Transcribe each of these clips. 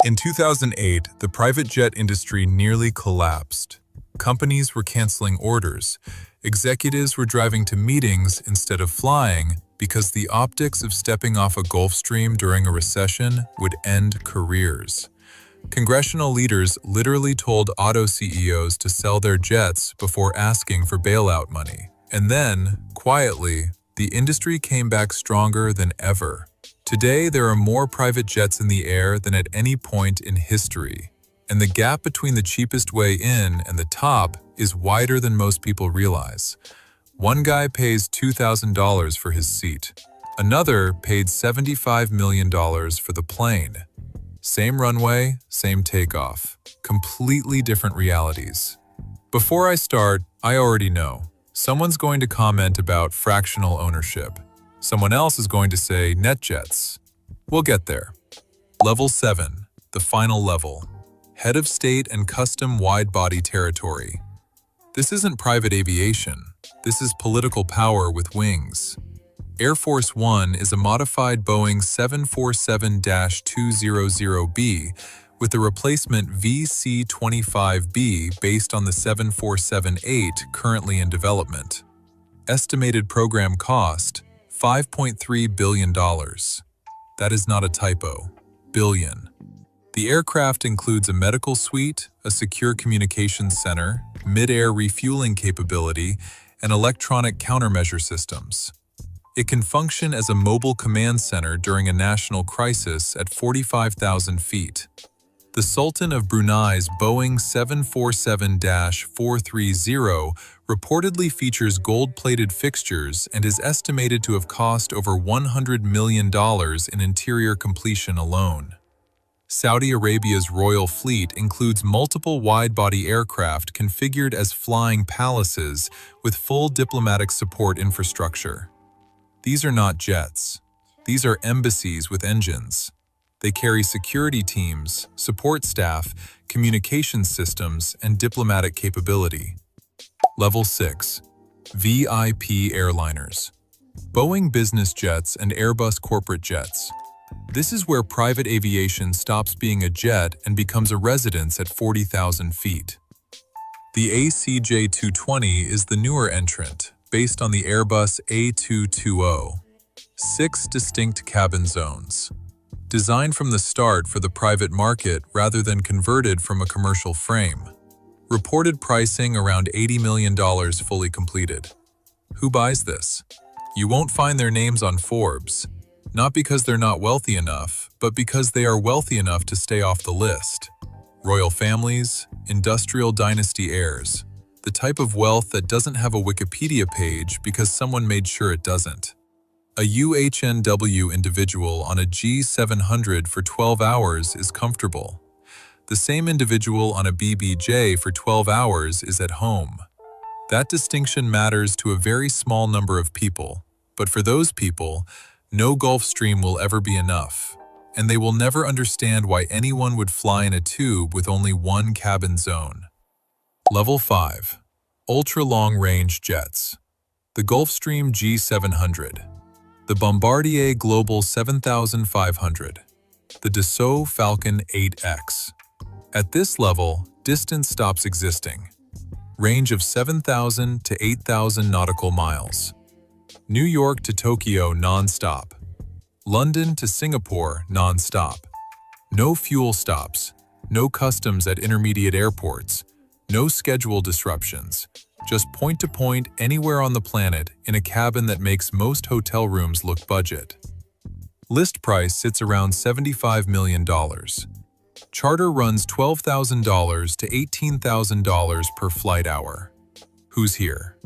In 2008, the private jet industry nearly collapsed. Companies were canceling orders. Executives were driving to meetings instead of flying because the optics of stepping off a Gulfstream during a recession would end careers. Congressional leaders literally told auto CEOs to sell their jets before asking for bailout money. And then, quietly, the industry came back stronger than ever. Today, there are more private jets in the air than at any point in history. And the gap between the cheapest way in and the top is wider than most people realize. One guy pays $2,000 for his seat. Another paid $75 million for the plane. Same runway, same takeoff. Completely different realities. Before I start, I already know. Someone's going to comment about fractional ownership. Someone else is going to say NetJets. We'll get there. Level 7, the final level. Head of state and custom wide-body territory. This isn't private aviation. This is political power with wings. Air Force One is a modified Boeing 747-200B with a replacement VC-25B based on the 747-8 currently in development. Estimated program cost, $5.3 billion. That is not a typo. Billion. The aircraft includes a medical suite, a secure communications center, mid-air refueling capability, and electronic countermeasure systems. It can function as a mobile command center during a national crisis at 45,000 feet. The Sultan of Brunei's Boeing 747-430 reportedly features gold-plated fixtures and is estimated to have cost over $100 million in interior completion alone. Saudi Arabia's royal fleet includes multiple wide-body aircraft configured as flying palaces with full diplomatic support infrastructure. These are not jets. These are embassies with engines. They carry security teams, support staff, communications systems, and diplomatic capability. Level 6. VIP airliners. Boeing business jets and Airbus corporate jets. This is where private aviation stops being a jet and becomes a residence at 40,000 feet. The ACJ220 is the newer entrant, based on the Airbus A220. 6 distinct cabin zones. Designed from the start for the private market rather than converted from a commercial frame. Reported pricing around $80 million fully completed. Who buys this? You won't find their names on Forbes, not because they're not wealthy enough, but because they are wealthy enough to stay off the list. Royal families, industrial dynasty heirs. The type of wealth that doesn't have a Wikipedia page because someone made sure it doesn't. A UHNW individual on a G700 for 12 hours is comfortable. The same individual on a BBJ for 12 hours is at home. That distinction matters to a very small number of people, but for those people, no Gulfstream will ever be enough, and they will never understand why anyone would fly in a tube with only one cabin zone. Level 5. Ultra-long-range jets. The Gulfstream G700. The Bombardier Global 7500. The Dassault Falcon 8X. At this level, distance stops existing. Range of 7,000 to 8,000 nautical miles. New York to Tokyo non-stop. London to Singapore non-stop. No fuel stops. No customs at intermediate airports. No schedule disruptions, just point-to-point anywhere on the planet in a cabin that makes most hotel rooms look budget. List price sits around $75 million. Charter runs $12,000 to $18,000 per flight hour. Who's here?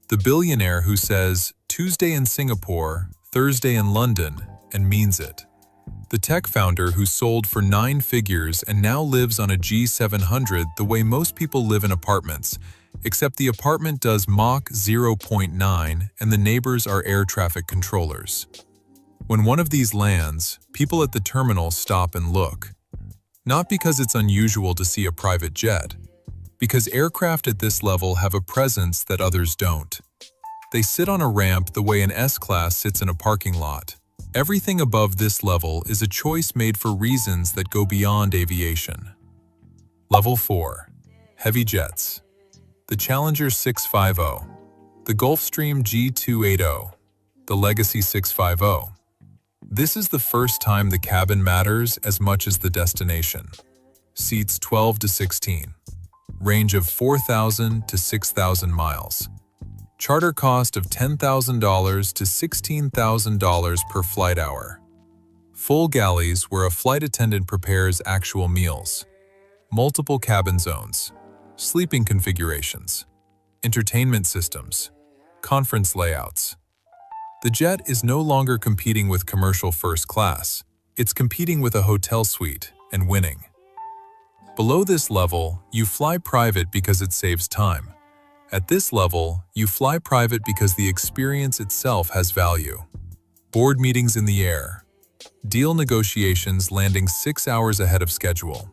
The billionaire who says, Tuesday in Singapore, Thursday in London, and means it. The tech founder who sold for 9 figures and now lives on a G700 the way most people live in apartments, except the apartment does Mach 0.9 and the neighbors are air traffic controllers. When one of these lands, people at the terminal stop and look. Not because it's unusual to see a private jet, because aircraft at this level have a presence that others don't. They sit on a ramp the way an S-Class sits in a parking lot. Everything above this level is a choice made for reasons that go beyond aviation. Level 4. Heavy jets. The Challenger 650, the Gulfstream G280, the Legacy 650. This is the first time the cabin matters as much as the destination. Seats 12 to 16. Range of 4,000 to 6,000 miles. Charter cost of $10,000 to $16,000 per flight hour. Full galleys where a flight attendant prepares actual meals. Multiple cabin zones. Sleeping configurations. Entertainment systems. Conference layouts. The jet is no longer competing with commercial first class. It's competing with a hotel suite and winning. Below this level, you fly private because it saves time. At this level, you fly private because the experience itself has value. Board meetings in the air. Deal negotiations landing 6 hours ahead of schedule.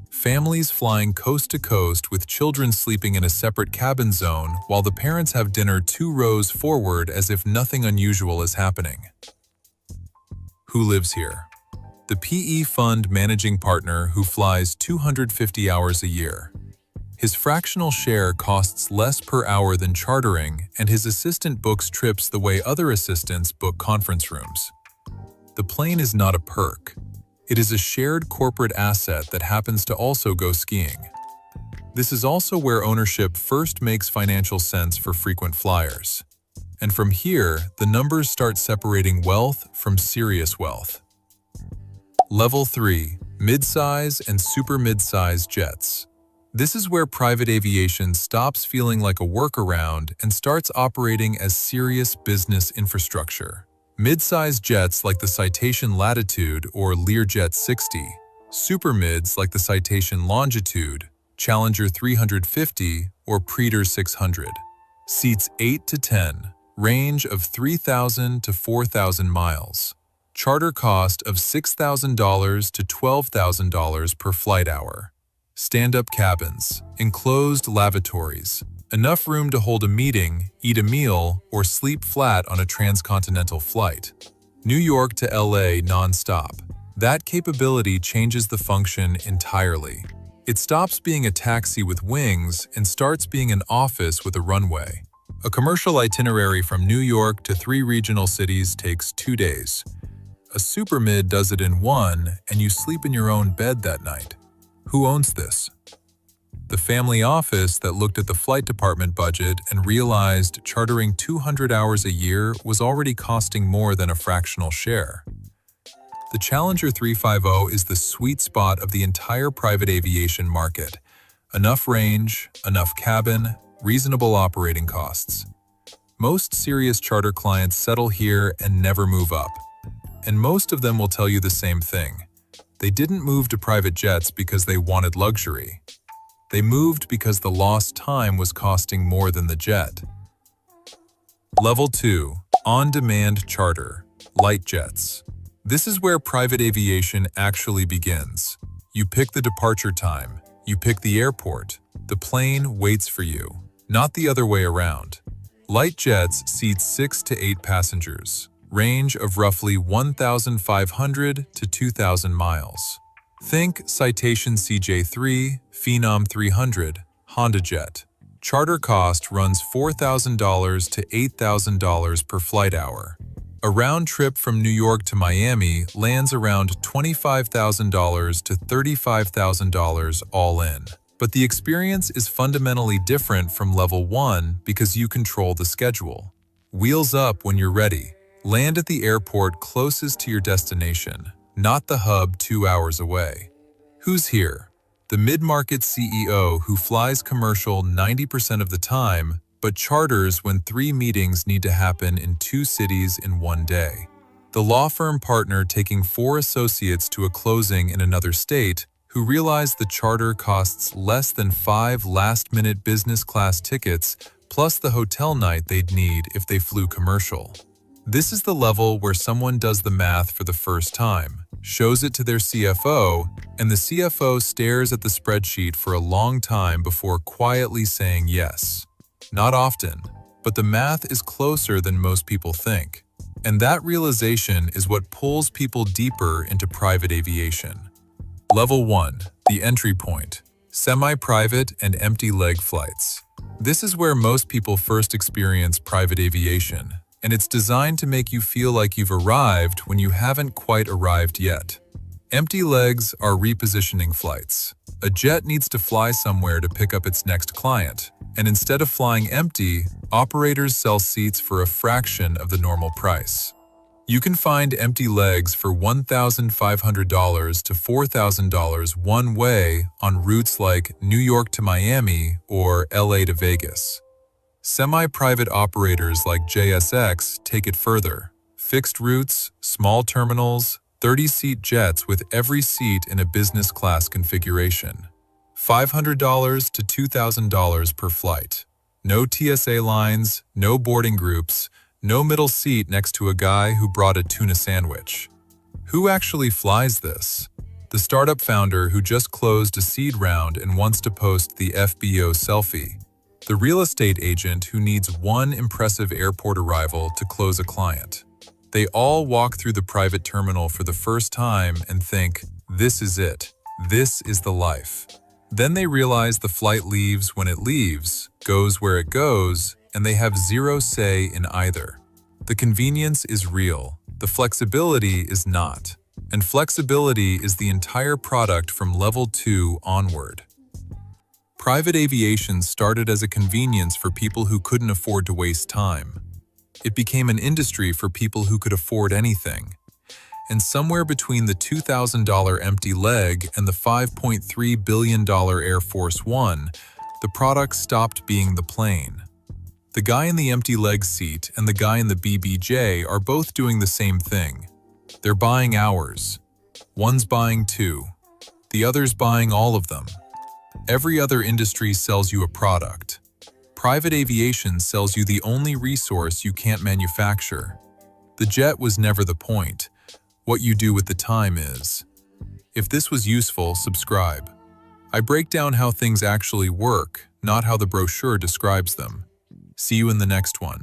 Families flying coast to coast with children sleeping in a separate cabin zone while the parents have dinner 2 rows forward as if nothing unusual is happening. Who lives here? The PE fund managing partner who flies 250 hours a year. His fractional share costs less per hour than chartering, and his assistant books trips the way other assistants book conference rooms. The plane is not a perk. It is a shared corporate asset that happens to also go skiing. This is also where ownership first makes financial sense for frequent flyers. And from here, the numbers start separating wealth from serious wealth. Level 3. Midsize and super-midsize jets. This is where private aviation stops feeling like a workaround and starts operating as serious business infrastructure. Midsize jets like the Citation Latitude or Learjet 60, super-mids like the Citation Longitude, Challenger 350, or Praetor 600. Seats 8 to 10, range of 3,000 to 4,000 miles. Charter cost of $6,000 to $12,000 per flight hour. Stand-up cabins, enclosed lavatories, enough room to hold a meeting, eat a meal, or sleep flat on a transcontinental flight. New York to LA non-stop. That capability changes the function entirely. It stops being a taxi with wings and starts being an office with a runway. A commercial itinerary from New York to 3 regional cities takes 2 days. A super-mid does it in 1, and you sleep in your own bed that night. Who owns this? The family office that looked at the flight department budget and realized chartering 200 hours a year was already costing more than a fractional share. The Challenger 350 is the sweet spot of the entire private aviation market. Enough range, enough cabin, reasonable operating costs. Most serious charter clients settle here and never move up. And most of them will tell you the same thing. They didn't move to private jets because they wanted luxury. They moved because the lost time was costing more than the jet. Level 2. On-demand charter. Light jets. This is where private aviation actually begins. You pick the departure time. You pick the airport. The plane waits for you, not the other way around. Light jets seat 6 to 8 passengers. Range of roughly 1,500 to 2,000 miles. Think Citation CJ3, Phenom 300, Honda Jet. Charter cost runs $4,000 to $8,000 per flight hour. A round trip from New York to Miami lands around $25,000 to $35,000 all in. But the experience is fundamentally different from Level 1 because you control the schedule. Wheels up when you're ready. Land at the airport closest to your destination, not the hub 2 hours away. Who's here? The mid-market CEO who flies commercial 90% of the time, but charters when 3 meetings need to happen in 2 cities in 1 day. The law firm partner taking 4 associates to a closing in another state who realized the charter costs less than 5 last-minute business class tickets plus the hotel night they'd need if they flew commercial. This is the level where someone does the math for the first time, shows it to their CFO, and the CFO stares at the spreadsheet for a long time before quietly saying yes. Not often, but the math is closer than most people think. And that realization is what pulls people deeper into private aviation. Level 1. The entry point. Semi-private and empty leg flights. This is where most people first experience private aviation, and it's designed to make you feel like you've arrived when you haven't quite arrived yet. Empty legs are repositioning flights. A jet needs to fly somewhere to pick up its next client, and instead of flying empty, operators sell seats for a fraction of the normal price. You can find empty legs for $1,500 to $4,000 one way on routes like New York to Miami or LA to Vegas. Semi-private operators like JSX take it further. Fixed routes, small terminals, 30-seat jets with every seat in a business class configuration. $500 to $2,000 per flight. No TSA lines, no boarding groups, no middle seat next to a guy who brought a tuna sandwich. Who actually flies this? The startup founder who just closed a seed round and wants to post the FBO selfie. The real estate agent who needs one impressive airport arrival to close a client. They all walk through the private terminal for the first time and think, this is it. This is the life. Then they realize the flight leaves when it leaves, goes where it goes, and they have zero say in either. The convenience is real, the flexibility is not. And flexibility is the entire product from level 2 onward. Private aviation started as a convenience for people who couldn't afford to waste time. It became an industry for people who could afford anything. And somewhere between the $2,000 empty leg and the $5.3 billion Air Force One, the product stopped being the plane. The guy in the empty leg seat and the guy in the BBJ are both doing the same thing. They're buying hours. One's buying 2. The other's buying all of them. Every other industry sells you a product. Private aviation sells you the only resource you can't manufacture. The jet was never the point. What you do with the time is. If this was useful, subscribe. I break down how things actually work, not how the brochure describes them. See you in the next one.